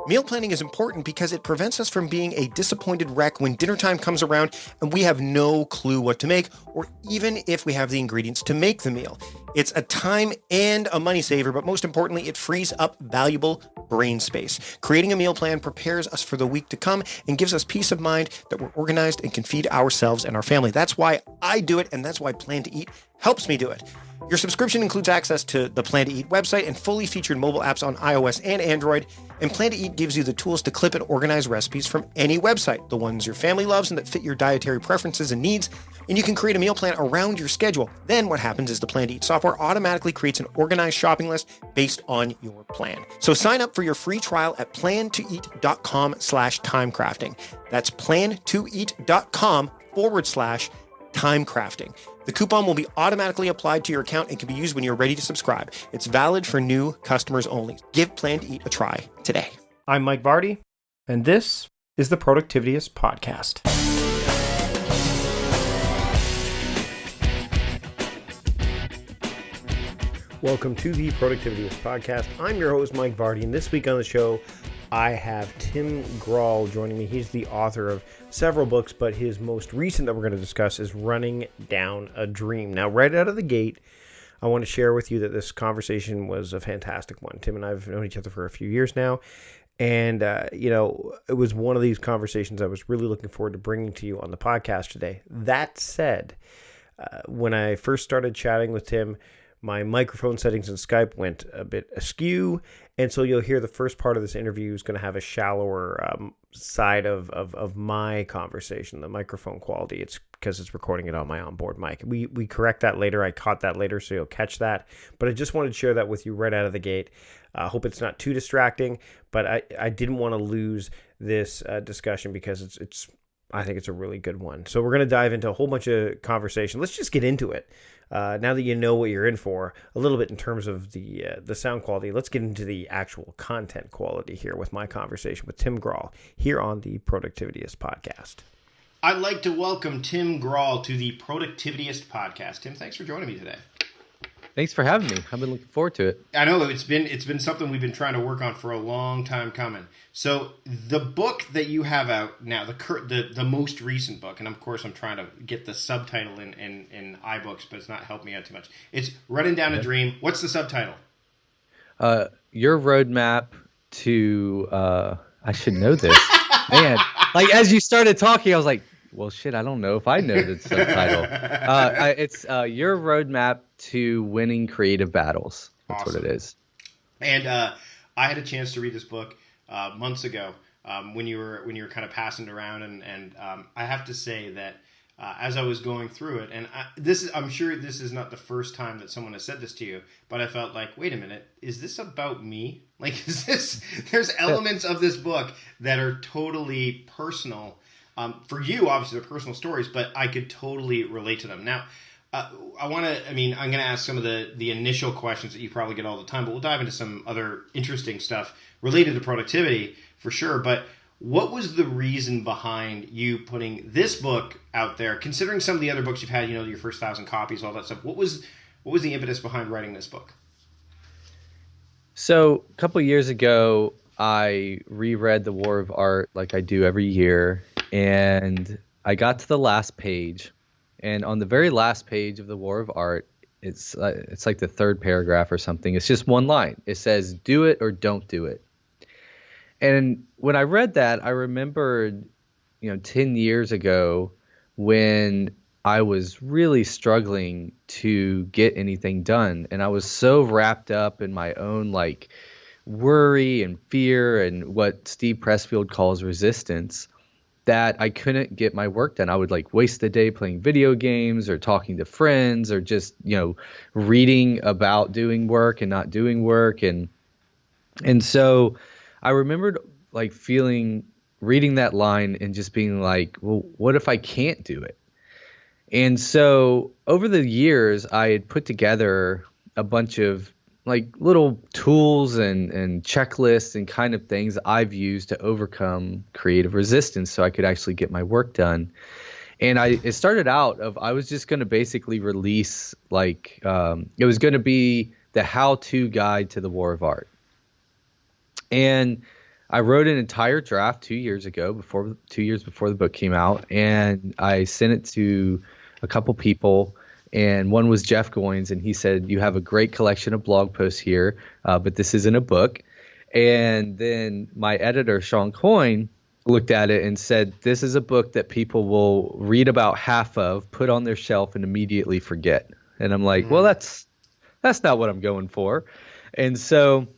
Meal planning is important because it prevents us from being a disappointed wreck when dinner time comes around and we have no clue what to make, or even if we have the ingredients to make the meal. It's a time and a money saver, but most importantly, it frees up valuable brain space. Creating a meal plan prepares us for the week to come and gives us peace of mind that we're organized and can feed ourselves and our family. That's why I do it, and that's why Plan to Eat helps me do it. Your subscription includes access to the Plan to Eat website and fully featured mobile apps on iOS and Android. And Plan to Eat gives you the tools to clip and organize recipes from any website, the ones your family loves and that fit your dietary preferences and needs. And you can create a meal plan around your schedule. Then what happens is the Plan to Eat software automatically creates an organized shopping list based on your plan. So sign up for your free trial at plantoeat.com/timecrafting. That's plantoeat.com/timecrafting. The coupon will be automatically applied to your account and can be used when you're ready to subscribe. It's valid for new customers only. Give Plan to Eat a try today. I'm Mike Vardy, and this is the Productivityist Podcast. Welcome to the Productivityist Podcast. I'm your host, Mike Vardy, and this week on the show, I have Tim Grahl joining me. He's the author of several books, but his most recent that we're going to discuss is Running Down a Dream. Now, right out of the gate, I want to share with you that this conversation was a fantastic one. Tim and I have known each other for a few years now, and, it was one of these conversations I was really looking forward to bringing to you on the podcast today. That said, when I first started chatting with Tim, my microphone settings in Skype went a bit askew, and so you'll hear the first part of this interview is going to have a shallower side of my conversation, the microphone quality. It's because it's recording it on my onboard mic. We correct that later. I caught that later, so you'll catch that. But I just wanted to share that with you right out of the gate. I hope it's not too distracting, but I didn't want to lose this discussion because I think it's a really good one. So we're going to dive into a whole bunch of conversation. Let's just get into it. Now that you know what you're in for, a little bit in terms of the sound quality, let's get into the actual content quality here with my conversation with Tim Grahl here on the Productivityist Podcast. I'd like to welcome Tim Grahl to the Productivityist Podcast. Tim, thanks for joining me today. Thanks for having me. I've been looking forward to it. I know it's been something we've been trying to work on for a long time coming. So the book that you have out now, the most recent book, and of course I'm trying to get the subtitle in iBooks, but it's not helping me out too much. It's Running Down a Dream. What's the subtitle? Your roadmap to I should know this. Man, like as you started talking, I was like, well, shit, I don't know if I know the subtitle. It's Your Roadmap to Winning Creative Battles. That's awesome. What it is. And I had a chance to read this book months ago when you were kind of passing it around, and I have to say that as I was going through it, and I'm sure this is not the first time that someone has said this to you, but I felt like, wait a minute, is this about me? Like, there's elements of this book that are totally personal. For you, obviously, they're personal stories, but I could totally relate to them. Now, I'm going to ask some of the initial questions that you probably get all the time, but we'll dive into some other interesting stuff related to productivity for sure. But what was the reason behind you putting this book out there, considering some of the other books you've had, your first 1,000 copies, all that stuff? What was the impetus behind writing this book? So a couple of years ago, I reread The War of Art like I do every year. And I got to the last page, and on the very last page of The War of Art, it's like the third paragraph or something. It's just one line. It says, "Do it or don't do it." And when I read that, I remembered, 10 years ago when I was really struggling to get anything done, and I was so wrapped up in my own worry and fear and what Steve Pressfield calls resistance, that I couldn't get my work done. I would waste the day playing video games or talking to friends or just, reading about doing work and not doing work. And so I remembered reading that line and just being like, well, what if I can't do it? And so over the years, I had put together a bunch of little tools and checklists and kind of things I've used to overcome creative resistance so I could actually get my work done. And it started out I was just going to basically release it was going to be the how-to guide to the War of Art. And I wrote an entire draft 2 years ago, 2 years before the book came out, and I sent it to a couple people. And one was Jeff Goins, and he said, "You have a great collection of blog posts here, but this isn't a book." And then my editor, Shawn Coyne, looked at it and said, "This is a book that people will read about half of, put on their shelf, and immediately forget." And I'm like, well, that's not what I'm going for. And so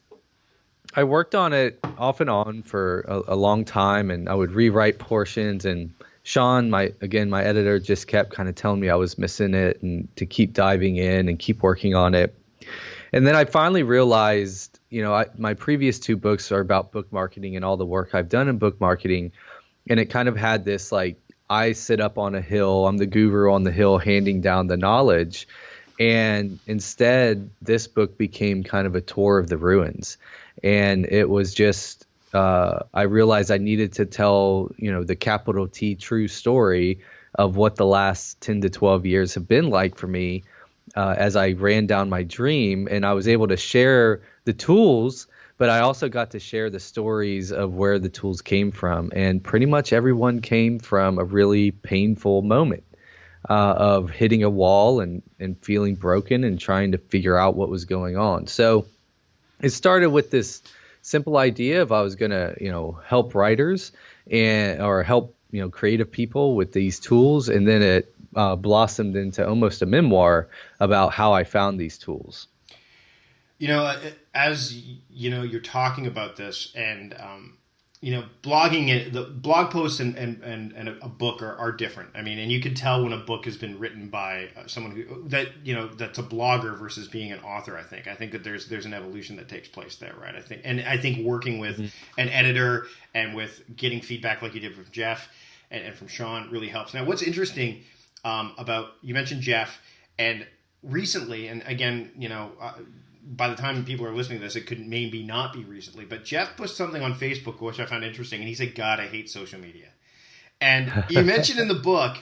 I worked on it off and on for a long time, and I would rewrite portions. And Shawn, my editor, just kept kind of telling me I was missing it and to keep diving in and keep working on it. And then I finally realized, my previous two books are about book marketing and all the work I've done in book marketing. And it kind of had this, like, I sit up on a hill, I'm the guru on the hill handing down the knowledge. And instead, this book became kind of a tour of the ruins. And it was just, I realized I needed to tell, the capital T true story of what the last 10 to 12 years have been like for me as I ran down my dream. And I was able to share the tools, but I also got to share the stories of where the tools came from. And pretty much everyone came from a really painful moment of hitting a wall and feeling broken and trying to figure out what was going on. So it started with this simple idea of I was going to, help writers or help, creative people with these tools. And then it blossomed into almost a memoir about how I found these tools. As you're talking about this and, blogging, the blog posts and a book are different. I mean, and you can tell when a book has been written by someone that's a blogger versus being an author. I think that there's an evolution that takes place there, right? I think working with an editor and with getting feedback like you did from Jeff and from Shawn really helps. Now, what's interesting about, you mentioned Jeff, and recently, and again, by the time people are listening to this, it could maybe not be recently, but Jeff put something on Facebook, which I found interesting, and he said, "God, I hate social media." And you mentioned in the book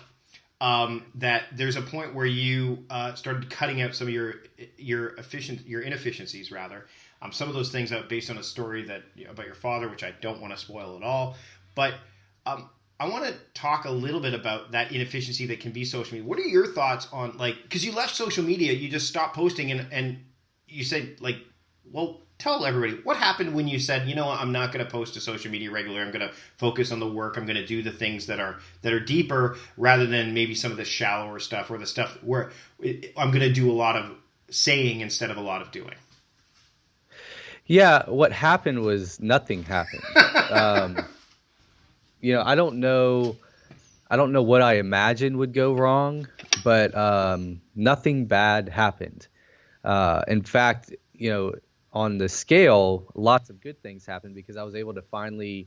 that there's a point where you started cutting out some of your inefficiencies, rather. Some of those things out based on a story that about your father, which I don't want to spoil at all. But I want to talk a little bit about that inefficiency that can be social media. What are your thoughts on, because you left social media, you just stopped posting, and you said, well, tell everybody what happened when you said, I'm not going to post to social media regularly. I'm going to focus on the work. I'm going to do the things that are deeper rather than maybe some of the shallower stuff or the stuff where I'm going to do a lot of saying instead of a lot of doing. Yeah, what happened was nothing happened. I don't know what I imagined would go wrong, but nothing bad happened. In fact, on the scale, lots of good things happened because I was able to finally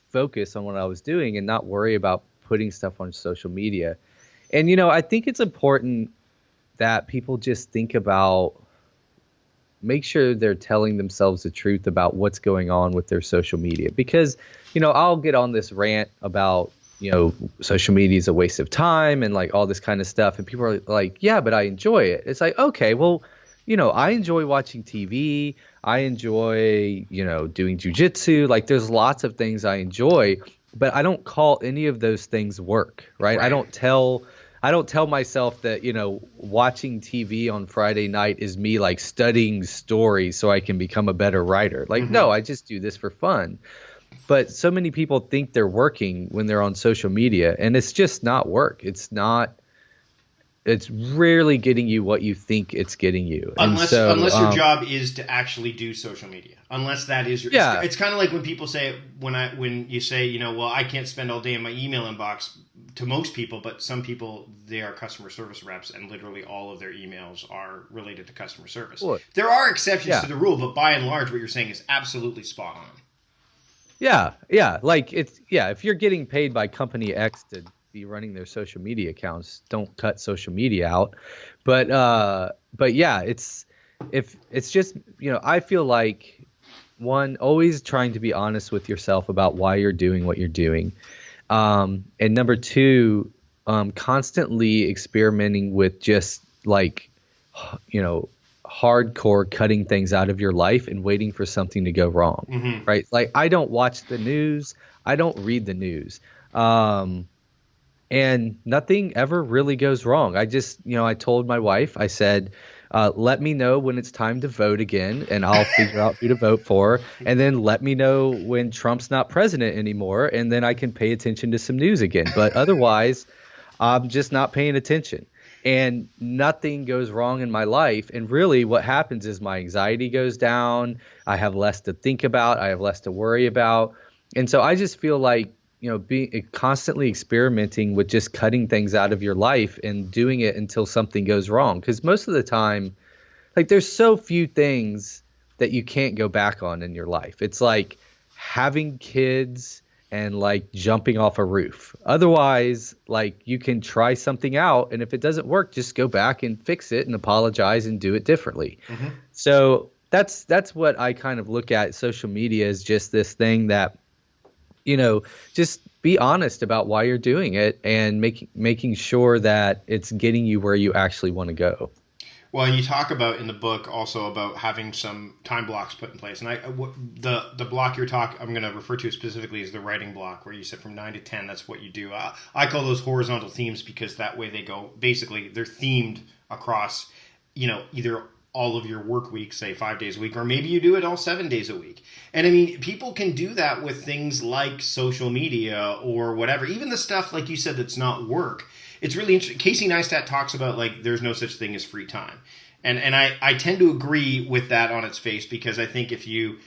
focus on what I was doing and not worry about putting stuff on social media. And, I think it's important that people just make sure they're telling themselves the truth about what's going on with their social media. Because, I'll get on this rant about, social media is a waste of time and like all this kind of stuff. And people are like, yeah, but I enjoy it. It's like, okay, well, I enjoy watching TV. I enjoy, doing jujitsu. Like there's lots of things I enjoy, but I don't call any of those things work, right? I don't tell myself that, watching TV on Friday night is me like studying stories so I can become a better writer. Like, no, I just do this for fun. But so many people think they're working when they're on social media, and it's just not work. It's rarely getting you what you think it's getting you. Unless your job is to actually do social media. Unless that is your... Yeah. It's kind of like when people say, when you say, well, I can't spend all day in my email inbox, to most people, but some people, they are customer service reps, and literally all of their emails are related to customer service. Well, there are exceptions to the rule, but by and large, what you're saying is absolutely spot on. Yeah. Like if you're getting paid by company X to be running their social media accounts, don't cut social media out. But yeah, it's just, I feel like, one, always trying to be honest with yourself about why you're doing what you're doing. And number two, constantly experimenting with just like, hardcore cutting things out of your life and waiting for something to go wrong, right? Like I don't watch the news. I don't read the news. And nothing ever really goes wrong. I just, I told my wife, I said, let me know when it's time to vote again, and I'll figure out who to vote for. And then let me know when Trump's not president anymore, and then I can pay attention to some news again. But otherwise, I'm just not paying attention. And nothing goes wrong in my life. And really what happens is my anxiety goes down. I have less to think about. I have less to worry about. And so I just feel like, being constantly experimenting with just cutting things out of your life and doing it until something goes wrong. Because most of the time, like there's so few things that you can't go back on in your life. It's like having kids and like jumping off a roof. Otherwise, like you can try something out, and if it doesn't work, just go back and fix it and apologize and do it differently. So that's what I kind of look at social media as just this thing that, just be honest about why you're doing it and making sure that it's getting you where you actually want to go. Well, and you talk about in the book also about having some time blocks put in place. And the block I'm going to refer to specifically as the writing block, where you said from 9 to 10, that's what you do. I call those horizontal themes because that way they go, basically they're themed across, either all of your work weeks, say 5 days a week, or maybe you do it all 7 days a week. And I mean, people can do that with things like social media or whatever, even the stuff, like you said, that's not work. It's really interesting. Casey Neistat talks about like there's no such thing as free time. And I tend to agree with that on its face, because I think if you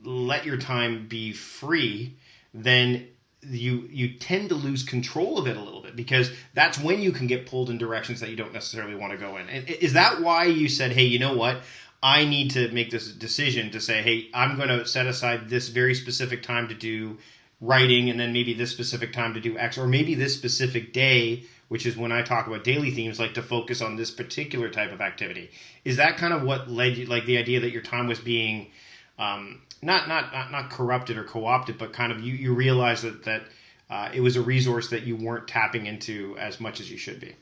let your time be free, then you tend to lose control of it a little bit, because that's when you can get pulled in directions that you don't necessarily want to go in. And is that why you said, hey, you know what? I need to make this decision to say, hey, I'm going to set aside this very specific time to do writing, and then maybe this specific time to do X, or maybe this specific day, which is when I talk about daily themes, like to focus on this particular type of activity. Is that kind of what led you, like the idea that your time was being not corrupted or co-opted, but kind of you realized that it was a resource that you weren't tapping into as much as you should be?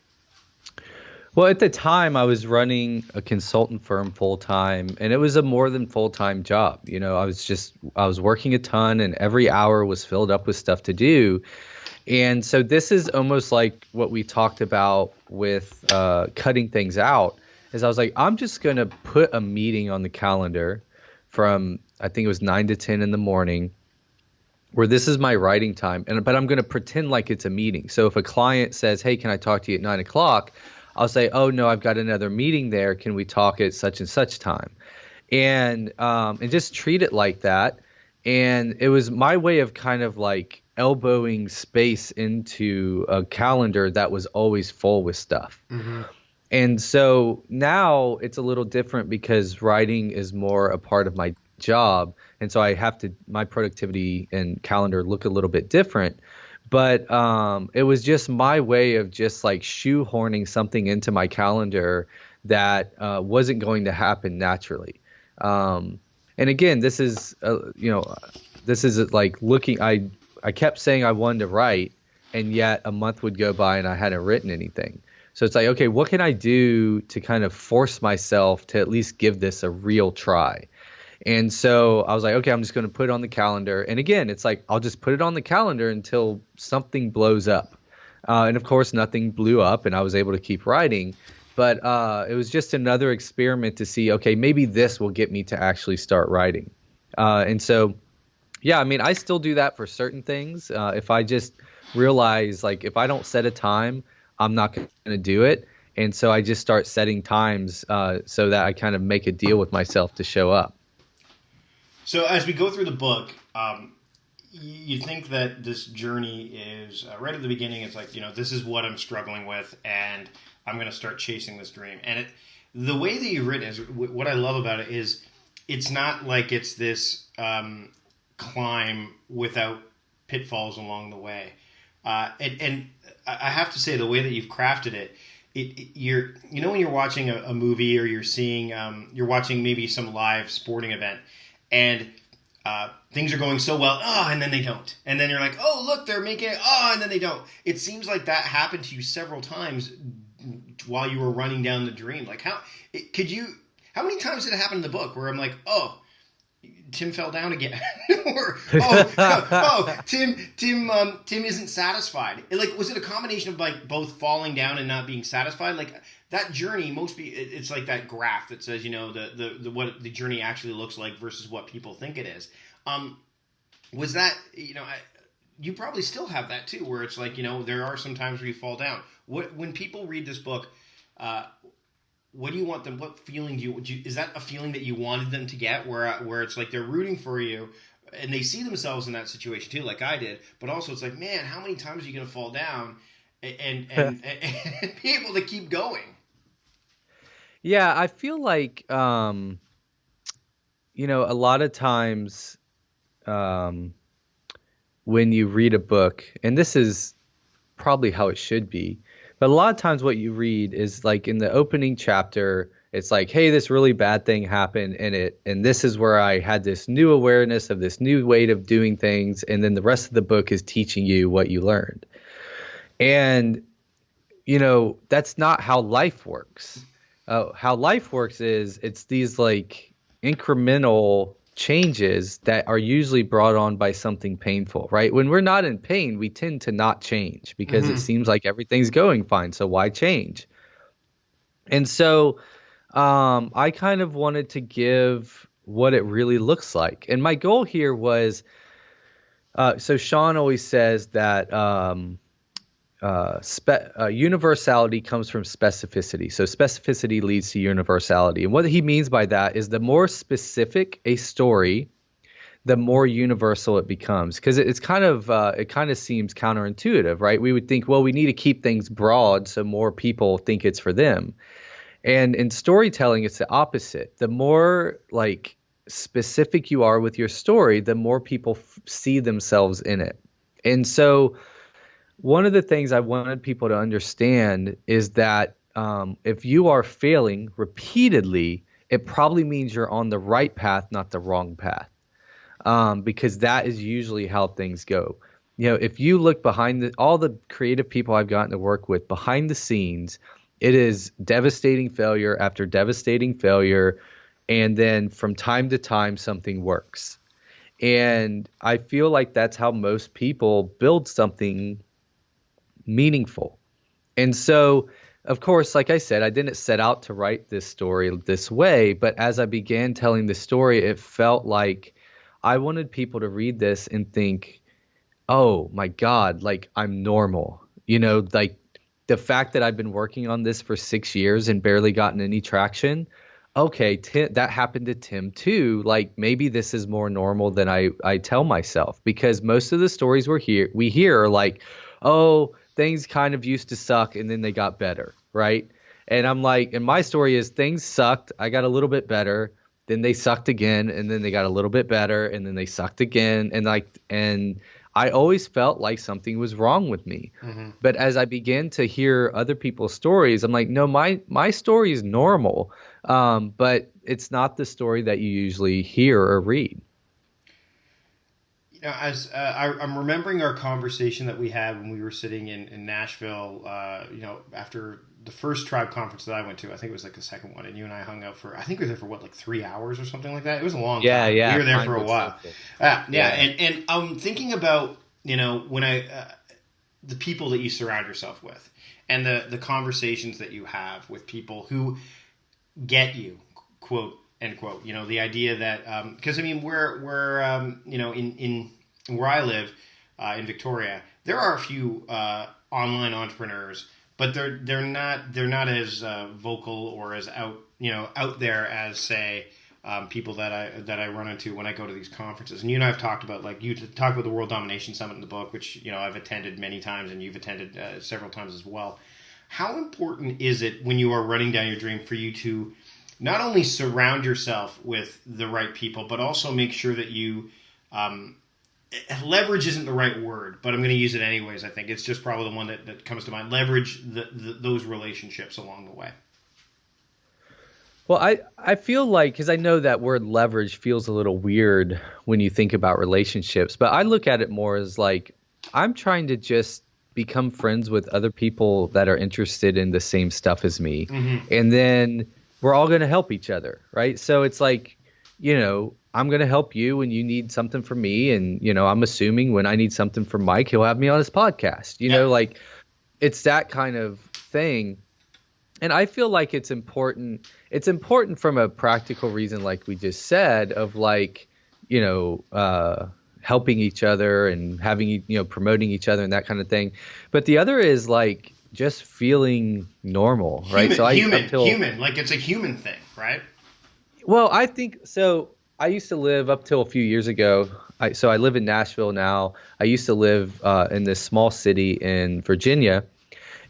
Well, at the time, I was running a consultant firm full time, and it was a more than full time job. I was working a ton, and every hour was filled up with stuff to do. And so this is almost like what we talked about with cutting things out. Is I was like, I'm just going to put a meeting on the calendar from, I think it was 9 to 10 in the morning, where this is my writing time, but I'm going to pretend like it's a meeting. So if a client says, hey, can I talk to you at 9 o'clock? I'll say, oh, no, I've got another meeting there. Can we talk at such and such time? And just treat it like that. And it was my way of kind of like elbowing space into a calendar that was always full with stuff. And so now it's a little different because writing is more a part of my job. And so my productivity and calendar look a little bit different. But it was just my way of just like shoehorning something into my calendar that wasn't going to happen naturally. And again, this is like looking, I kept saying I wanted to write, and yet a month would go by and I hadn't written anything. So it's like, okay, what can I do to kind of force myself to at least give this a real try? And so I was like, okay, I'm just going to put it on the calendar. And again, it's like, I'll just put it on the calendar until something blows up. And of course, nothing blew up, and I was able to keep writing. But it was just another experiment to see, okay, maybe this will get me to actually start writing. And so, yeah, I mean, I still do that for certain things. If I just realize, like, if I don't set a time, I'm not going to do it. And so I just start setting times so that I kind of make a deal with myself to show up. So as we go through the book, you think that this journey is right at the beginning. It's like, this is what I'm struggling with, and I'm going to start chasing this dream. And the way that you've written is what I love about it is it's not like it's this climb without pitfalls along the way. And I have to say, the way that you've crafted it, you're when you're watching a movie, or you're watching maybe some live sporting event, and things are going so well, and then they don't. And then you're like, oh, look, they're making it, and then they don't. It seems like that happened to you several times while you were running down the dream. Like, How many times did it happen in the book where I'm like, oh, Tim fell down again, or Tim isn't satisfied. Like, was it a combination of like both falling down and not being satisfied? Like that journey, it's like that graph that says, you know, the what the journey actually looks like versus what people think it is. Was that, you know, you probably still have that too, where it's like, you know, there are some times where you fall down. When people read this book, what do you want them? What feeling is that a feeling that you wanted them to get, where it's like they're rooting for you, and they see themselves in that situation too, like I did. But also, it's like, man, how many times are you going to fall down and be able to keep going? Yeah, I feel like you know, a lot of times when you read a book, and this is probably how it should be. But a lot of times what you read is like in the opening chapter, it's like, hey, this really bad thing happened and this is where I had this new awareness of this new way of doing things. And then the rest of the book is teaching you what you learned. And, you know, that's not how life works. How life works is it's these like incremental changes that are usually brought on by something painful, right? When we're not in pain, we tend to not change because it seems like everything's going fine. So why change? And so I kind of wanted to give what it really looks like. And my goal here was, so Shawn always says that universality comes from specificity. So specificity leads to universality. And what he means by that is the more specific a story, the more universal it becomes. Because it kind of seems counterintuitive, right? We would think, well, we need to keep things broad so more people think it's for them. And in storytelling, it's the opposite. The more like specific you are with your story, the more people see themselves in it. And so one of the things I wanted people to understand is that if you are failing repeatedly, it probably means you're on the right path, not the wrong path, because that is usually how things go. You know, if you look behind all the creative people I've gotten to work with behind the scenes, it is devastating failure after devastating failure, and then from time to time something works. And I feel like that's how most people build something meaningful. And so, of course, like I said, I didn't set out to write this story this way, but as I began telling the story, it felt like I wanted people to read this and think, oh my God, like I'm normal. You know, like the fact that I've been working on this for 6 years and barely gotten any traction. Okay, that happened to Tim too. Like maybe this is more normal than I tell myself, because most of the stories we hear are like, oh, things kind of used to suck and then they got better, right? And I'm like, and my story is things sucked, I got a little bit better, then they sucked again, and then they got a little bit better, and then they sucked again, and I always felt like something was wrong with me. But as I began to hear other people's stories, I'm like, no, my story is normal, but it's not the story that you usually hear or read. You know, as I'm remembering our conversation that we had when we were sitting in Nashville, you know, after the first Tribe conference that I went to. I think it was like the second one, and you and I hung out for, I think we were there for what, like 3 hours or something like that. It was a long time. Yeah. We were there for a while. And I'm thinking about, you know, when the people that you surround yourself with, and the conversations that you have with people who get you, quote, end quote. You know, the idea that, because I mean, we're you know, in where I live, in Victoria, there are a few online entrepreneurs, but they're not as vocal or as out there as, say, people that I run into when I go to these conferences. And you and I have talked about, like, you talk about the World Domination Summit in the book, which, you know, I've attended many times, and you've attended several times as well. How important is it when you are running down your dream for you to not only surround yourself with the right people, but also make sure that you leverage isn't the right word, but I'm going to use it anyways. I think it's just probably the one that comes to mind. Leverage those relationships along the way. Well, I feel like, because I know that word leverage feels a little weird when you think about relationships, but I look at it more as like I'm trying to just become friends with other people that are interested in the same stuff as me. And then we're all going to help each other, right? So it's like, I'm going to help you when you need something from me. And, I'm assuming when I need something from Mike, he'll have me on his podcast, like it's that kind of thing. And I feel like it's important. It's important from a practical reason, like we just said, of like, helping each other and having, promoting each other and that kind of thing. But the other is like just feeling normal, right? Human, like it's a human thing, right? Well, I think so. I used to live up till a few years ago. So I live in Nashville now. I used to live in this small city in Virginia,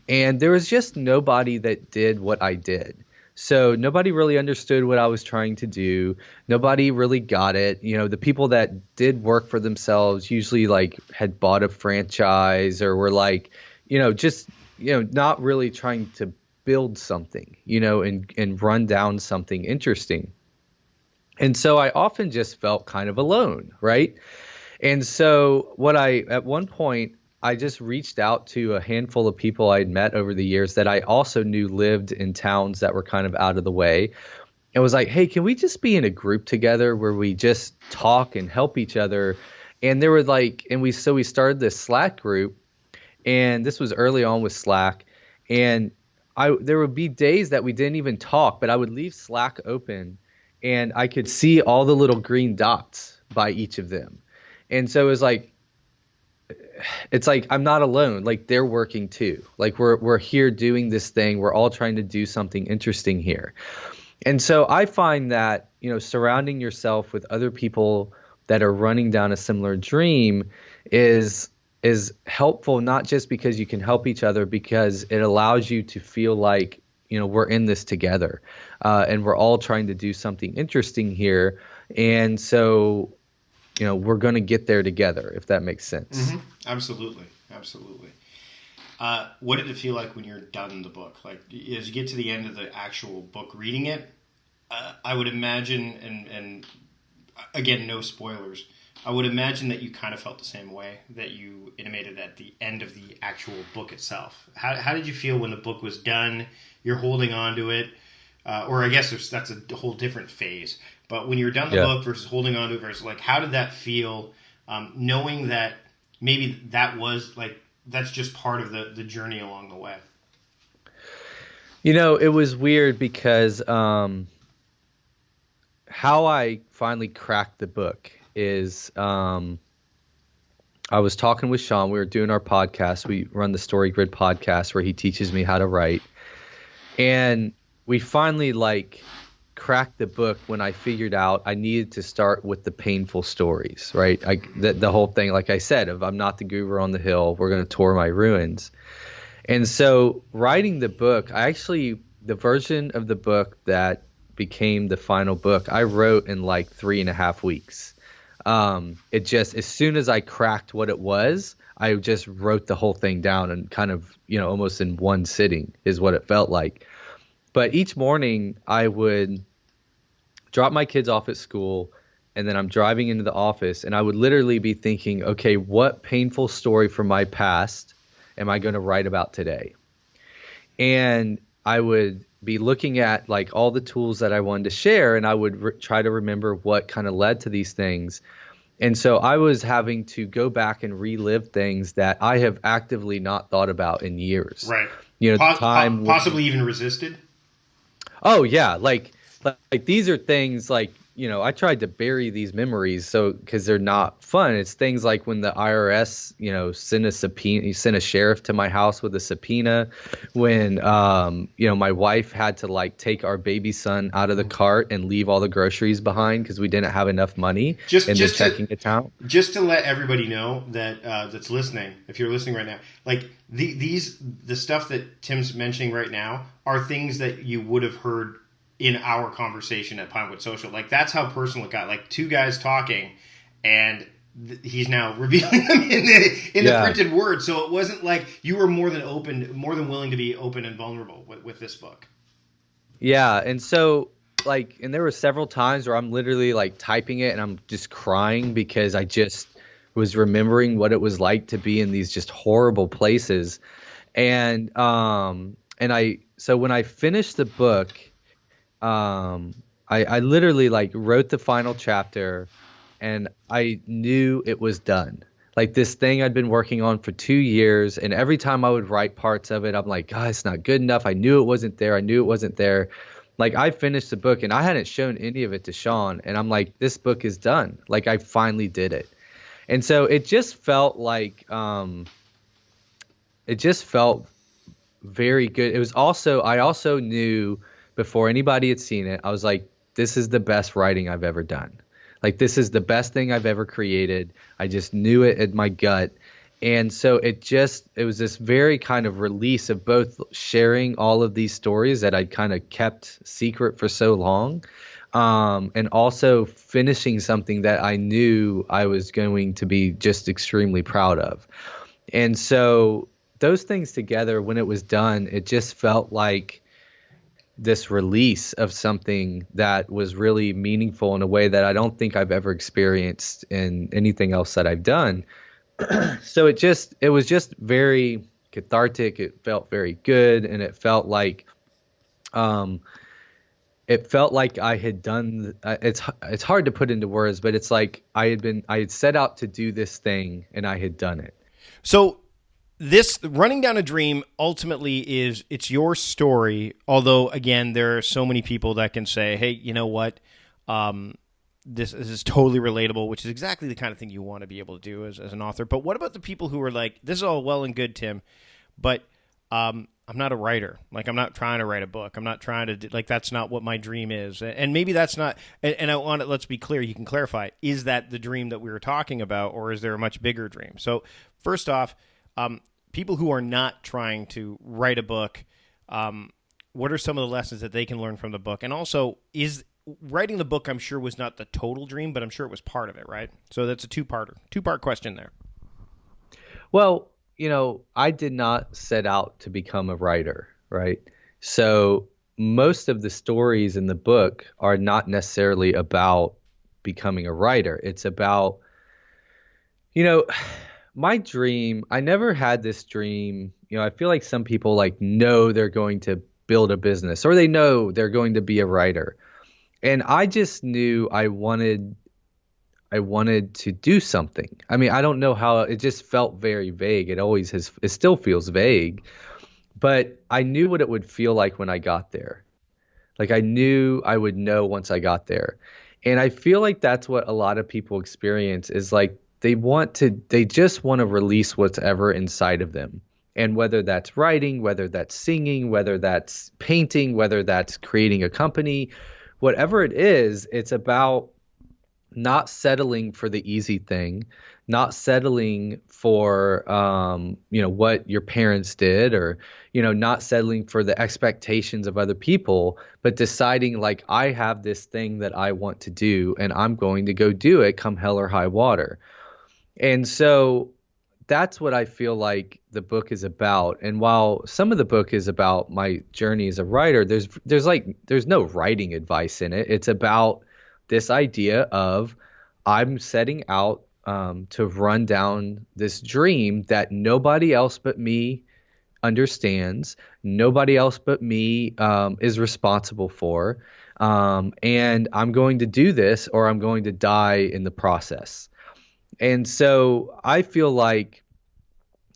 and there was just nobody that did what I did. So nobody really understood what I was trying to do. Nobody really got it. The people that did work for themselves usually like had bought a franchise or were like, not really trying to build something, and run down something interesting. And so I often just felt kind of alone, right? And so at one point, I just reached out to a handful of people I'd met over the years that I also knew lived in towns that were kind of out of the way. And was like, hey, can we just be in a group together where we just talk and help each other? And there were we started this Slack group, and this was early on with Slack. And there would be days that we didn't even talk, but I would leave Slack open and I could see all the little green dots by each of them. And so it's like I'm not alone. Like they're working too. Like we're here doing this thing. We're all trying to do something interesting here. And so I find that, surrounding yourself with other people that are running down a similar dream is helpful, not just because you can help each other, because it allows you to feel like, we're in this together, and we're all trying to do something interesting here. And so, we're going to get there together, if that makes sense. Mm-hmm. Absolutely. What did it feel like when you're done the book? Like as you get to the end of the actual book, reading it, I would imagine, and again, no spoilers, I would imagine that you kind of felt the same way that you intimated at the end of the actual book itself. How did you feel when the book was done? You're holding on to it, or I guess that's a whole different phase. But when you're done the book versus holding on to it versus how did that feel, knowing that maybe that was that's just part of the journey along the way? It was weird because how I finally cracked the book is I was talking with Shawn. We were doing our podcast. We run the Scribd podcast where he teaches me how to write. And we finally cracked the book when I figured out I needed to start with the painful stories, right? The whole thing, like I said, of I'm not the guru on the hill, we're going to tour my ruins. And so writing the book, the version of the book that became the final book, I wrote in 3.5 weeks. It just, as soon as I cracked what it was, I just wrote the whole thing down and kind of, almost in one sitting is what it felt like. But each morning I would drop my kids off at school, and then I'm driving into the office, and I would literally be thinking, okay, what painful story from my past am I going to write about today? And I would be looking at all the tools that I wanted to share, and I would try to remember what kind of led to these things. And so I was having to go back and relive things that I have actively not thought about in years. Right. Possibly even resisted. Oh yeah. Like these are things I tried to bury these memories because they're not fun. It's things like when the IRS, sent a sheriff to my house with a subpoena, when, my wife had to take our baby son out of the cart and leave all the groceries behind because we didn't have enough money in the checking account. Just to let everybody know that that's listening, if you're listening right now, the stuff that Tim's mentioning right now are things that you would have heard in our conversation at Pinewood Social. That's how personal it got. Two guys talking, and he's now revealing them in the printed word. So it wasn't you were more than willing to be open and vulnerable with this book. Yeah, and so and there were several times where I'm literally typing it and I'm just crying because I just was remembering what it was like to be in these just horrible places. And so when I finished the book, I literally like wrote the final chapter, and I knew it was done. Like this thing I'd been working on for 2 years, and every time I would write parts of it, I'm like, God, it's not good enough. I knew it wasn't there. I knew it wasn't there. Like I finished the book, and I hadn't shown any of it to Shawn, and I'm like, this book is done. Like I finally did it. And so it just felt like it just felt very good. It was also, I also knew before anybody had seen it, I was like, this is the best writing I've ever done. Like this is the best thing I've ever created. I just knew it in my gut. And so it was this very kind of release of both sharing all of these stories that I'd kind of kept secret for so long, and also finishing something that I knew I was going to be just extremely proud of. And so those things together, when it was done, it just felt like this release of something that was really meaningful in a way that I don't think I've ever experienced in anything else that I've done. So it was just very cathartic. It felt very good, and it felt like I had done. It's hard to put into words, but it's like I had set out to do this thing, and I had done it. So this running down a dream ultimately it's your story. Although again, there are so many people that can say, "Hey, you know what? This is totally relatable," which is exactly the kind of thing you want to be able to do as an author. But what about the people who are like, "This is all well and good, Tim, but I'm not a writer. Like, I'm not trying to write a book. I'm not trying to do, like, that's not what my dream is." And maybe that's not. And I want to, let's be clear. You can clarify. Is that the dream that we were talking about, or is there a much bigger dream? So first off, people who are not trying to write a book, what are some of the lessons that they can learn from the book? And also, is writing the book, I'm sure, was not the total dream, but I'm sure it was part of it, right? So that's a two-part question there. Well, I did not set out to become a writer, right? So most of the stories in the book are not necessarily about becoming a writer. It's about, my dream. I never had this dream. I feel like some people know they're going to build a business, or they know they're going to be a writer. And I just knew I wanted to do something. I mean, I don't know how, it just felt very vague. It still feels vague, but I knew what it would feel like when I got there. Like I knew I would know once I got there. And I feel like that's what a lot of people experience, is like they just want to release whatever inside of them. And whether that's writing, whether that's singing, whether that's painting, whether that's creating a company, whatever it is, it's about not settling for the easy thing, not settling for, what your parents did, or, not settling for the expectations of other people, but deciding like, I have this thing that I want to do, and I'm going to go do it come hell or high water. And so that's what I feel like the book is about. And while some of the book is about my journey as a writer, there's no writing advice in it. It's about this idea of I'm setting out to run down this dream that nobody else but me understands, nobody else but me is responsible for, and I'm going to do this, or I'm going to die in the process. And so I feel like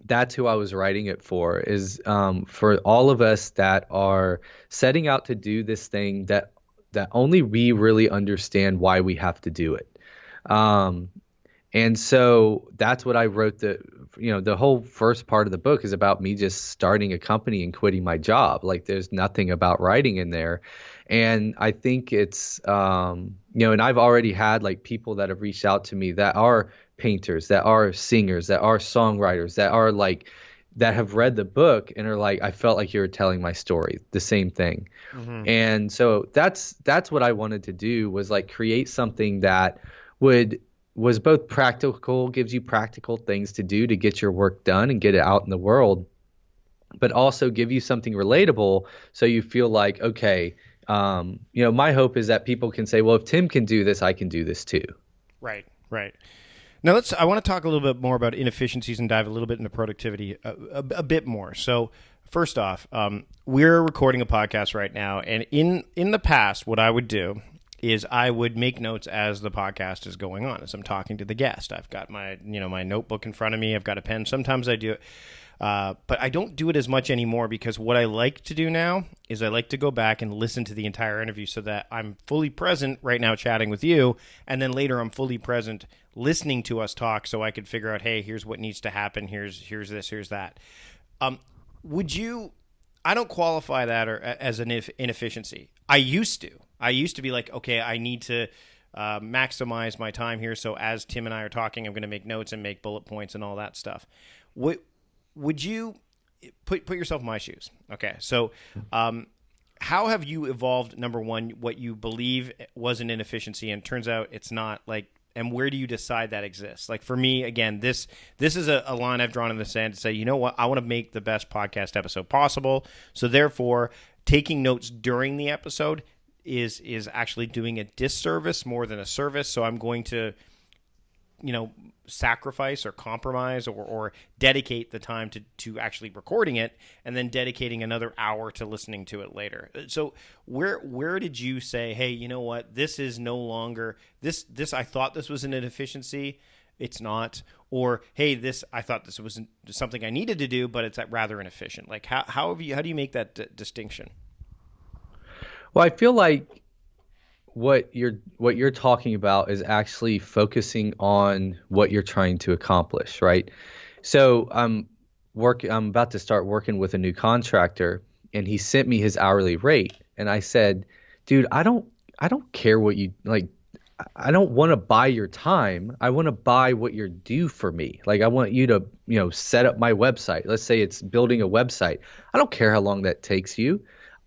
that's who I was writing it for, is for all of us that are setting out to do this thing that only we really understand why we have to do it. And so that's what I wrote. The whole first part of the book is about me just starting a company and quitting my job. Like there's nothing about writing in there. And I think it's, and I've already had like people that have reached out to me that are painters, that are singers, that are songwriters, that have read the book and are like, I felt like you were telling my story, the same thing. Mm-hmm. And so that's what I wanted to do, was like create something that was both practical, gives you practical things to do to get your work done and get it out in the world, but also give you something relatable, so you feel like, okay, my hope is that people can say, well, if Tim can do this, I can do this too. Right. Now I want to talk a little bit more about inefficiencies and dive a little bit into productivity a bit more. So First off, we're recording a podcast right now, and in the past, what I would do is I would make notes as the podcast is going on, as I'm talking to the guest. I've got my my notebook in front of me. I've got a pen. Sometimes I do it, but I don't do it as much anymore because what I like to do now is I like to go back and listen to the entire interview so that I'm fully present right now chatting with you, and then later I'm fully present listening to us talk so I could figure out, hey, here's what needs to happen. Here's this, here's that. Would you? I don't qualify that as an inefficiency. I used to be like, okay, I need to maximize my time here. So as Tim and I are talking, I'm going to make notes and make bullet points and all that stuff. Would you put yourself in my shoes? Okay, so how have you evolved? Number one, what you believe was an inefficiency, and turns out it's not. Like, and where do you decide that exists? Like for me, again, this is a line I've drawn in the sand to say, you know what, I want to make the best podcast episode possible. So therefore, taking notes during the episode is actually doing a disservice more than a service. So I'm going to, sacrifice or compromise or dedicate the time to actually recording it, and then dedicating another hour to listening to it later. So where did you say, hey, you know what, this is no longer this I thought this was an inefficiency, it's not, or hey, I thought this was something I needed to do, but it's rather inefficient. Like how do you make that distinction? Well, I feel like what you're talking about is actually focusing on what you're trying to accomplish, right? So I'm about to start working with a new contractor, and he sent me his hourly rate, and I said, dude, I don't care what you like. I don't want to buy your time. I want to buy what you're due for me. Like, I want you to, set up my website. Let's say it's building a website. I don't care how long that takes you.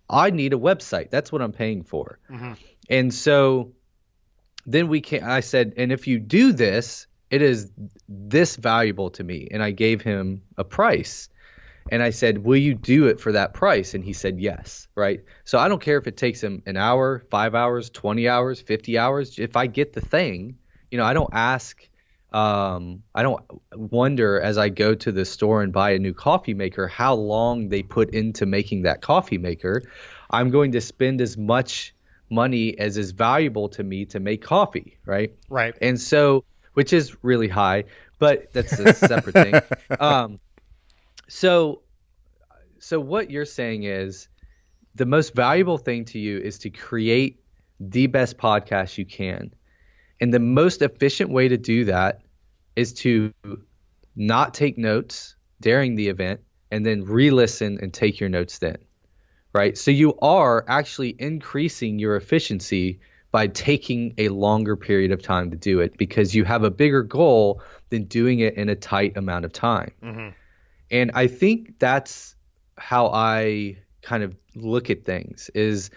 I need a website. That's what I'm paying for. Mm-hmm. And so then I said, and if you do this, it is this valuable to me. And I gave him a price. And I said, will you do it for that price? And he said, yes. Right. So I don't care if it takes him an hour, 5 hours, 20 hours, 50 hours. If I get the thing, I don't ask, I don't wonder as I go to the store and buy a new coffee maker, how long they put into making that coffee maker. I'm going to spend as much money as is valuable to me to make coffee. Right. Right. And so, which is really high, but that's a separate thing. So what you're saying is the most valuable thing to you is to create the best podcast you can. And the most efficient way to do that is to not take notes during the event and then re-listen and take your notes then, right? So you are actually increasing your efficiency by taking a longer period of time to do it because you have a bigger goal than doing it in a tight amount of time. Mm-hmm. And I think that's how I kind of look at things is,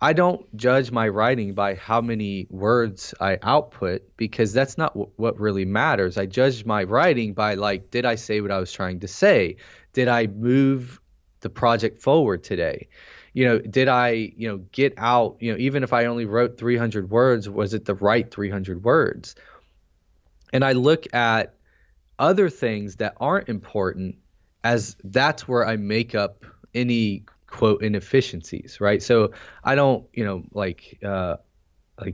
I don't judge my writing by how many words I output because that's not what really matters. I judge my writing by like, did I say what I was trying to say? Did I move the project forward today? Did I, get out, even if I only wrote 300 words, was it the right 300 words? And I look at other things that aren't important as that's where I make up any quote inefficiencies, right? So I don't, like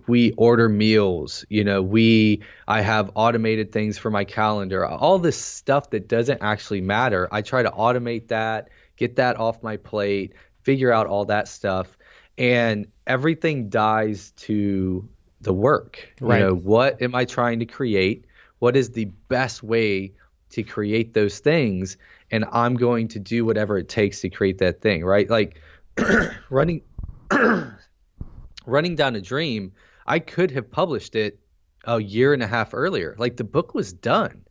we order meals, I have automated things for my calendar, all this stuff that doesn't actually matter. I try to automate that, get that off my plate, figure out all that stuff, and everything dies to the work. Right. What am I trying to create? What is the best way to create those things? And I'm going to do whatever it takes to create that thing, right? Like running down a dream, I could have published it a year and a half earlier. Like the book was done,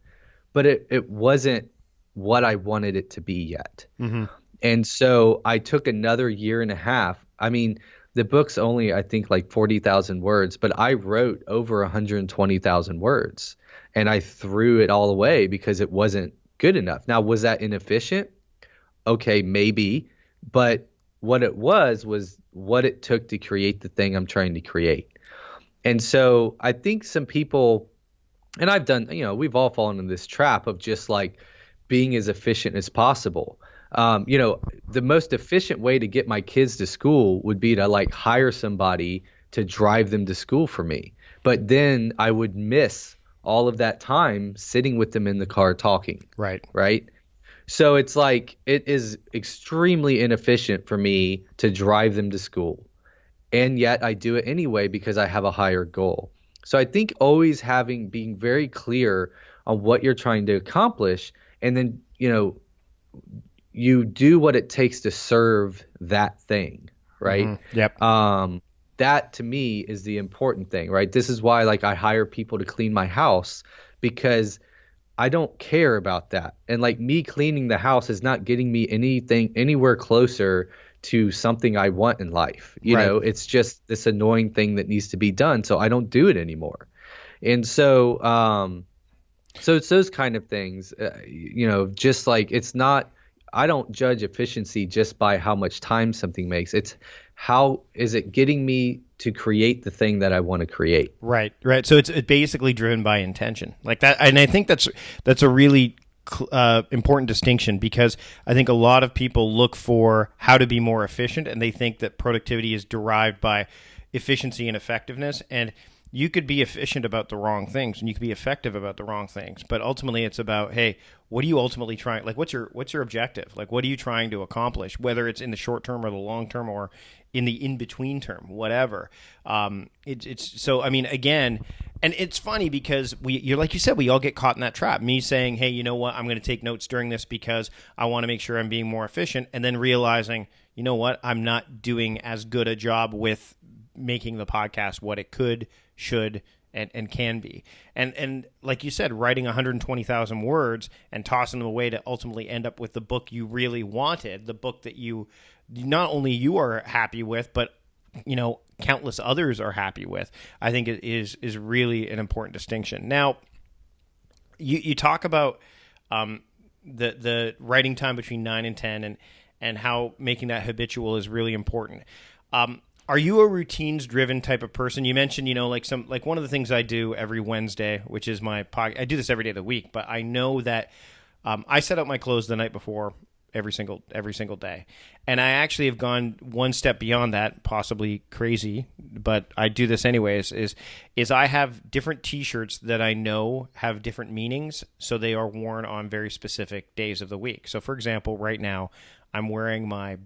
but it wasn't what I wanted it to be yet. Mm-hmm. And so I took another year and a half. I mean, the book's only, I think, like 40,000 words, but I wrote over 120,000 words. And I threw it all away because it wasn't good enough. Now, was that inefficient? Okay, maybe. But what it was what it took to create the thing I'm trying to create. And so I think some people, and I've done, we've all fallen in this trap of just like being as efficient as possible. The most efficient way to get my kids to school would be to like hire somebody to drive them to school for me. But then I would miss all of that time sitting with them in the car talking. Right. Right. So it's like it is extremely inefficient for me to drive them to school. And yet I do it anyway because I have a higher goal. So I think always being very clear on what you're trying to accomplish, and then, you do what it takes to serve that thing, right? Mm-hmm. Yep. That to me is the important thing, right? This is why like I hire people to clean my house, because I don't care about that. And like me cleaning the house is not getting me anything anywhere closer to something I want in life. It's just this annoying thing that needs to be done. So I don't do it anymore. And so it's those kind of things, just like it's not, I don't judge efficiency just by how much time something makes. It's how is it getting me to create the thing that I want to create. Right. So it's basically driven by intention, like that. And I think that's a really important distinction, because I think a lot of people look for how to be more efficient, and they think that productivity is derived by efficiency and effectiveness. And you could be efficient about the wrong things, and you could be effective about the wrong things. But ultimately, it's about, hey, what are you ultimately trying? Like, what's your objective? Like, what are you trying to accomplish? Whether it's in the short term or the long term, or in the in between term, whatever. It's so. I mean, again, and it's funny because you're like you said, we all get caught in that trap. Me saying, hey, you know what? I'm going to take notes during this because I want to make sure I'm being more efficient, and then realizing, you know what? I'm not doing as good a job with making the podcast what it could, should, and can be. And like you said, writing 120,000 words and tossing them away to ultimately end up with the book you really wanted, the book that you not only you are happy with, but countless others are happy with, I think it is really an important distinction. Now, you talk about the writing time between 9 and 10, and how making that habitual is really important. Are you a routines-driven type of person? You mentioned, like one of the things I do every Wednesday, which is my podcast. I do this every day of the week, but I know that I set out my clothes the night before every single day, and I actually have gone one step beyond that, possibly crazy, but I do this anyways. Is I have different T-shirts that I know have different meanings, so they are worn on very specific days of the week. So, for example, right now I'm wearing my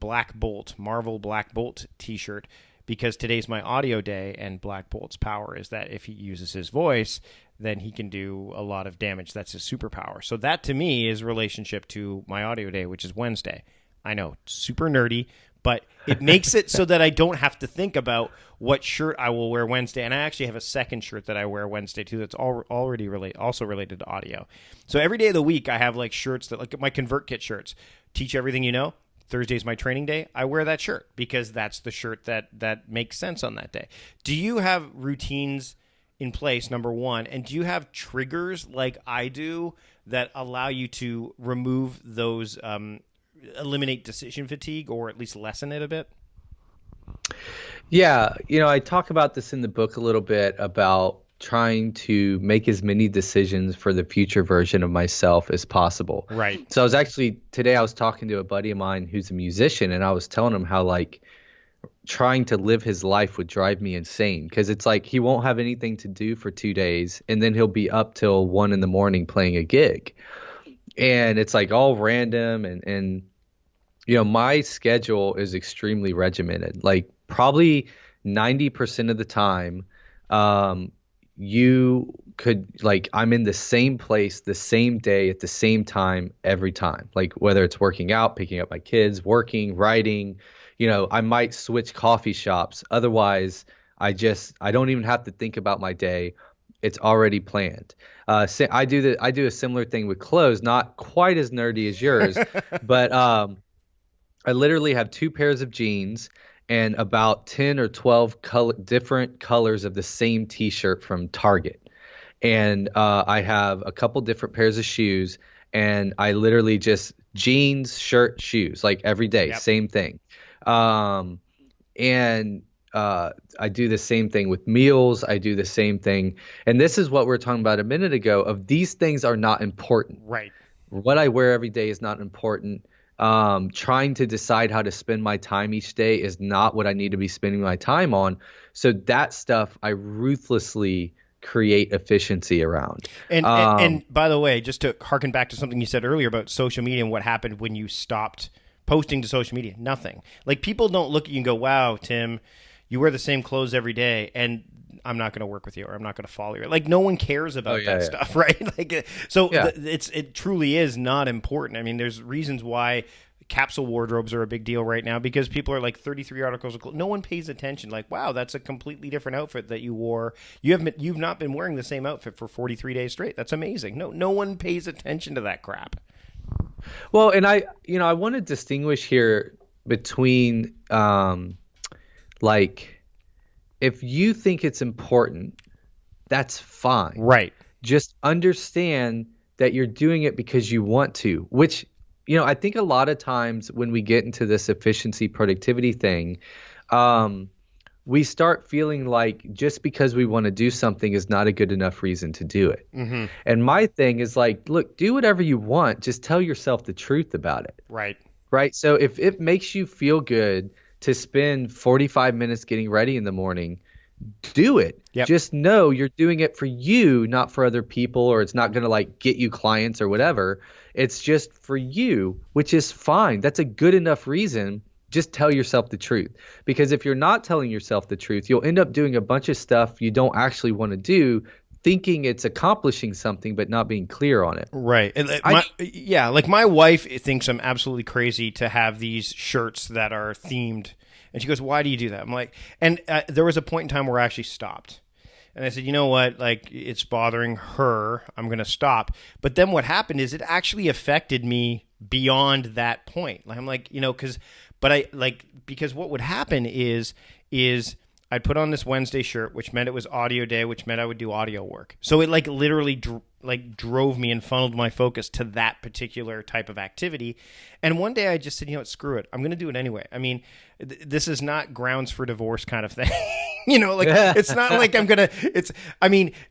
Marvel Black Bolt T-shirt, because today's my audio day, and Black Bolt's power is that if he uses his voice, then he can do a lot of damage. That's his superpower. So that, to me, is relationship to my audio day, which is Wednesday. I know, super nerdy, but it makes it so that I don't have to think about what shirt I will wear Wednesday. And I actually have a second shirt that I wear Wednesday, too, that's already also related to audio. So every day of the week, I have like shirts that, like my ConvertKit shirts, Teach Everything You Know. Thursday's my training day. I wear that shirt because that's the shirt that makes sense on that day. Do you have routines in place, number one? And do you have triggers like I do that allow you to remove those, eliminate decision fatigue, or at least lessen it a bit? Yeah. I talk about this in the book a little bit about trying to make as many decisions for the future version of myself as possible. Right. So today I was talking to a buddy of mine who's a musician, and I was telling him how like trying to live his life would drive me insane, because it's like he won't have anything to do for 2 days, and then he'll be up till 1 a.m. playing a gig. And it's like all random, and my schedule is extremely regimented. Like probably 90% of the time, I'm in the same place, the same day, at the same time, every time. Like whether it's working out, picking up my kids, working, writing, I might switch coffee shops. Otherwise, I don't even have to think about my day. It's already planned. So I do a similar thing with clothes, not quite as nerdy as yours, but I literally have 2 pairs of jeans and about 10 or 12 different colors of the same T-shirt from Target. And I have a couple different pairs of shoes, and I literally just jeans, shirt, shoes, like every day, Yep. Same thing. And I do the same thing with meals. I do the same thing. And this is what we were talking about a minute ago, of these things are not important. Right. What I wear every day is not important. trying to decide how to spend my time each day is not what I need to be spending my time on. So that stuff I ruthlessly create efficiency around. And by the way, just to harken back to something you said earlier about social media and what happened when you stopped posting to social media, nothing. Like, people don't look at you and go, wow, Tim, you wear the same clothes every day, and I'm not going to work with you, or I'm not going to follow you. Like, no one cares about stuff, right? Like, so it truly is not important. I mean, there's reasons why capsule wardrobes are a big deal right now, because people are like 33 articles of clothes. No one pays attention. Like, wow, that's a completely different outfit that you wore. You've not been wearing the same outfit for 43 days straight. That's amazing. No one pays attention to that crap. Well, and I want to distinguish here between like, if you think it's important, that's fine. Right. Just understand that you're doing it because you want to, which, I think a lot of times when we get into this efficiency productivity thing, we start feeling like just because we want to do something is not a good enough reason to do it. Mm-hmm. And my thing is like, look, do whatever you want. Just tell yourself the truth about it. Right. Right. So if it makes you feel good to spend 45 minutes getting ready in the morning, do it. Yep. Just know you're doing it for you, not for other people, or it's not going to like get you clients or whatever. It's just for you, which is fine. That's a good enough reason. Just tell yourself the truth, because if you're not telling yourself the truth, you'll end up doing a bunch of stuff you don't actually want to do, thinking it's accomplishing something, but not being clear on it. Right. Like my wife thinks I'm absolutely crazy to have these shirts that are themed. And she goes, why do you do that? I'm like, and there was a point in time where I actually stopped. And I said, you know what? Like, it's bothering her. I'm going to stop. But then what happened is it actually affected me beyond that point. Like, I'm like, because what would happen is I'd put on this Wednesday shirt, which meant it was audio day, which meant I would do audio work. So it like literally drove me and funneled my focus to that particular type of activity. And one day I just said, screw it. I'm going to do it anyway. I mean, this is not grounds for divorce kind of thing. It's not like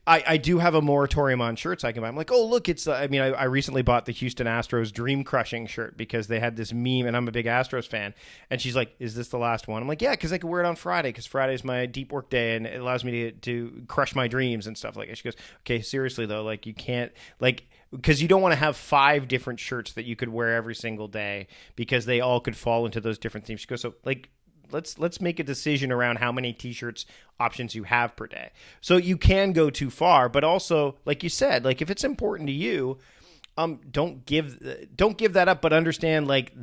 I do have a moratorium on shirts I can buy. I'm like, oh, look, I recently bought the Houston Astros Dream Crushing shirt because they had this meme, and I'm a big Astros fan. And she's like, is this the last one? I'm like, yeah, because I can wear it on Friday, because Friday's my deep work day, and it allows me to crush my dreams and stuff like that. She goes, okay, seriously though, like, you can't, like, because you don't want to have 5 different shirts that you could wear every single day, because they all could fall into those different themes. She goes, so like, let's make a decision around how many t-shirts options you have per day. So you can go too far, but also, like you said, like, if it's important to you, don't give that up, but understand like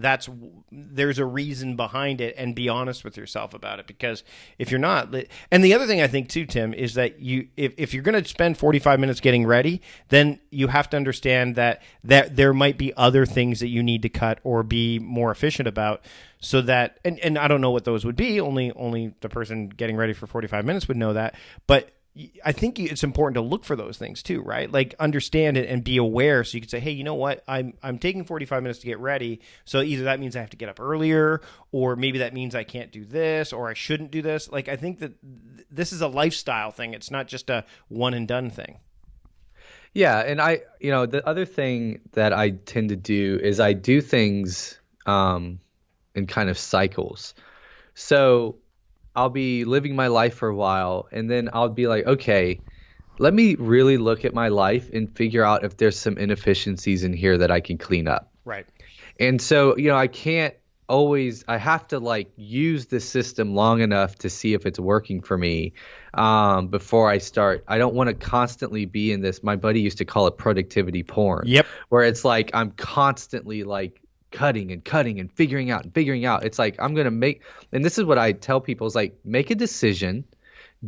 there's a reason behind it, and be honest with yourself about it. Because if you're not, and the other thing I think too, Tim, is that if you're going to spend 45 minutes getting ready, then you have to understand that there might be other things that you need to cut or be more efficient about, so that, and I don't know what those would be. Only the person getting ready for 45 minutes would know that, but I think it's important to look for those things too, right? Like, understand it and be aware, so you can say, hey, you know what? I'm taking 45 minutes to get ready. So either that means I have to get up earlier, or maybe that means I can't do this, or I shouldn't do this. Like, I think that this is a lifestyle thing. It's not just a one and done thing. Yeah. And the other thing that I tend to do is I do things in kind of cycles. So I'll be living my life for a while, and then I'll be like, okay, let me really look at my life and figure out if there's some inefficiencies in here that I can clean up. Right. And so, I have to like use the system long enough to see if it's working for me before I start. I don't want to constantly be in this. My buddy used to call it productivity porn. Yep. Where it's like I'm constantly like cutting and figuring out. It's like I'm going to make, and this is what I tell people, is like, make a decision,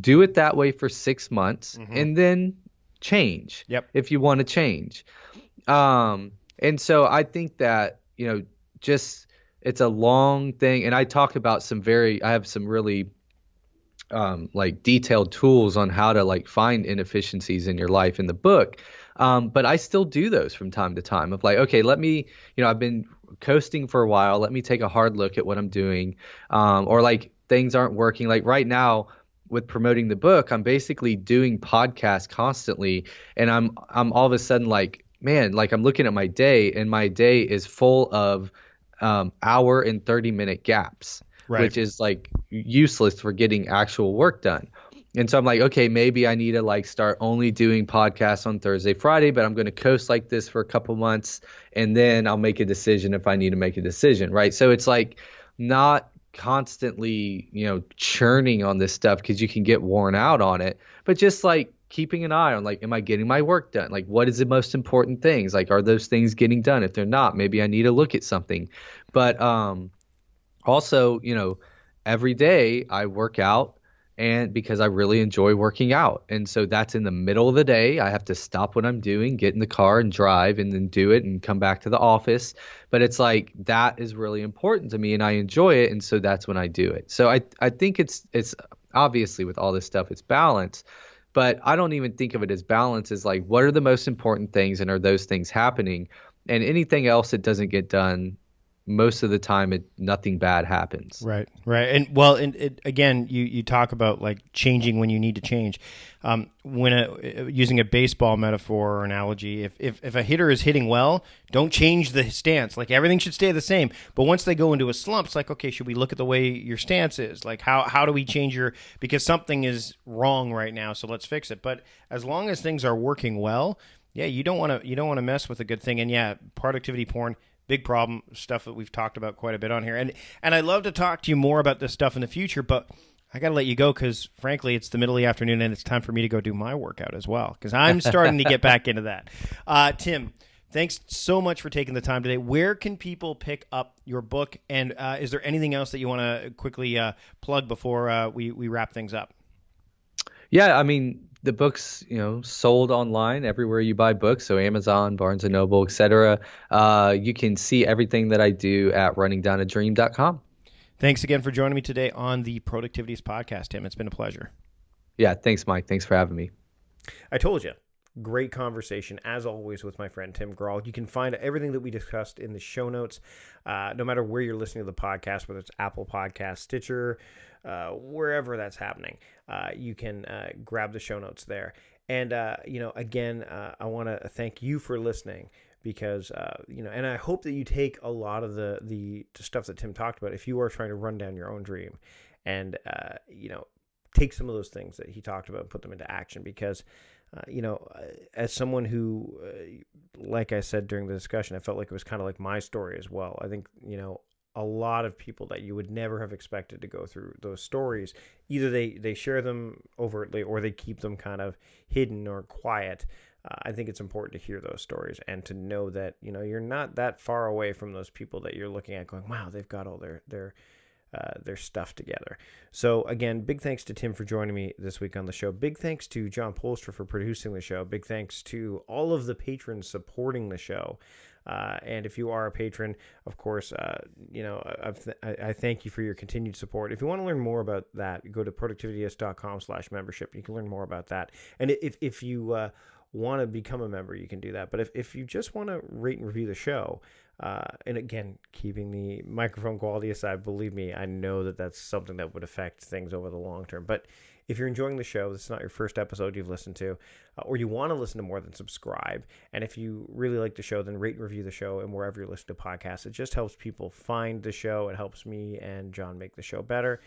do it that way for 6 months, and then change. Yep. If you want to change. And so I think that, just, it's a long thing. And I talk about I have some really like detailed tools on how to like find inefficiencies in your life in the book. But I still do those from time to time of like, okay, let me, I've been coasting for a while. Let me take a hard look at what I'm doing. Or like things aren't working. Like right now with promoting the book, I'm basically doing podcasts constantly. And I'm all of a sudden like, man, like I'm looking at my day, and my day is full of hour and 30-minute gaps, Right. which is like useless for getting actual work done. And so I'm like, okay, maybe I need to like start only doing podcasts on Thursday, Friday, but I'm going to coast like this for a couple months, and then I'll make a decision if I need to make a decision, right? So it's like not constantly, churning on this stuff because you can get worn out on it, but just like keeping an eye on like, am I getting my work done? Like, what is the most important things? Like, are those things getting done? If they're not, maybe I need to look at something. But also, every day I work out, and because I really enjoy working out. And so that's in the middle of the day. I have to stop what I'm doing, get in the car and drive, and then do it and come back to the office. But it's like that is really important to me and I enjoy it. And so that's when I do it. So I think it's obviously with all this stuff, it's balance. But I don't even think of it as balance as like, what are the most important things and are those things happening? And anything else that doesn't get done, most of the time nothing bad happens. Right. And well, again, you talk about like changing when you need to change. Using a baseball metaphor or analogy, if a hitter is hitting well, don't change the stance. Like everything should stay the same. But once they go into a slump, it's like, okay, should we look at the way your stance is? Like how do we change because something is wrong right now, so let's fix it. But as long as things are working well, yeah, you don't want to mess with a good thing. And yeah, productivity porn, big problem, stuff that we've talked about quite a bit on here. And I'd love to talk to you more about this stuff in the future, but I got to let you go because, frankly, it's the middle of the afternoon and it's time for me to go do my workout as well because I'm starting to get back into that. Tim, thanks so much for taking the time today. Where can people pick up your book? And is there anything else that you want to quickly plug before we wrap things up? Yeah, I mean, the book's, sold online everywhere you buy books. So Amazon, Barnes & Noble, etc. You can see everything that I do at runningdownadream.com. Thanks again for joining me today on the Productivityist podcast, Tim. It's been a pleasure. Yeah, thanks, Mike. Thanks for having me. I told you. Great conversation, as always, with my friend Tim Grahl. You can find everything that we discussed in the show notes, no matter where you're listening to the podcast, whether it's Apple Podcasts, Stitcher, wherever that's happening. You can grab the show notes there. And, again, I want to thank you for listening because, and I hope that you take a lot of the stuff that Tim talked about if you are trying to run down your own dream and, take some of those things that he talked about and put them into action because, as someone who, like I said during the discussion, I felt like it was kind of like my story as well. I think, a lot of people that you would never have expected to go through those stories, either they share them overtly or they keep them kind of hidden or quiet. I think it's important to hear those stories and to know that, you're not that far away from those people that you're looking at going, wow, they've got all their stuff together. So again, big thanks to Tim for joining me this week on the show. Big thanks to John Polster for producing the show. Big thanks to all of the patrons supporting the show. And if you are a patron, of course, I thank you for your continued support. If you want to learn more about that, go to productivityist.com/membership. You can learn more about that. And if you want to become a member, you can do that. But if you just want to rate and review the show, and again, keeping the microphone quality aside, believe me, I know that that's something that would affect things over the long term. But if you're enjoying the show, this is not your first episode you've listened to, or you want to listen to more, than subscribe. And if you really like the show, then rate and review the show and wherever you're listening to podcasts. It just helps people find the show. It helps me and John make the show better.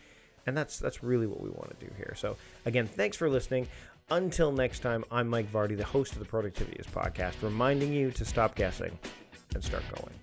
And that's really what we want to do here. So again, thanks for listening. Until next time, I'm Mike Vardy, the host of the Productivityist podcast, reminding you to stop guessing and start going.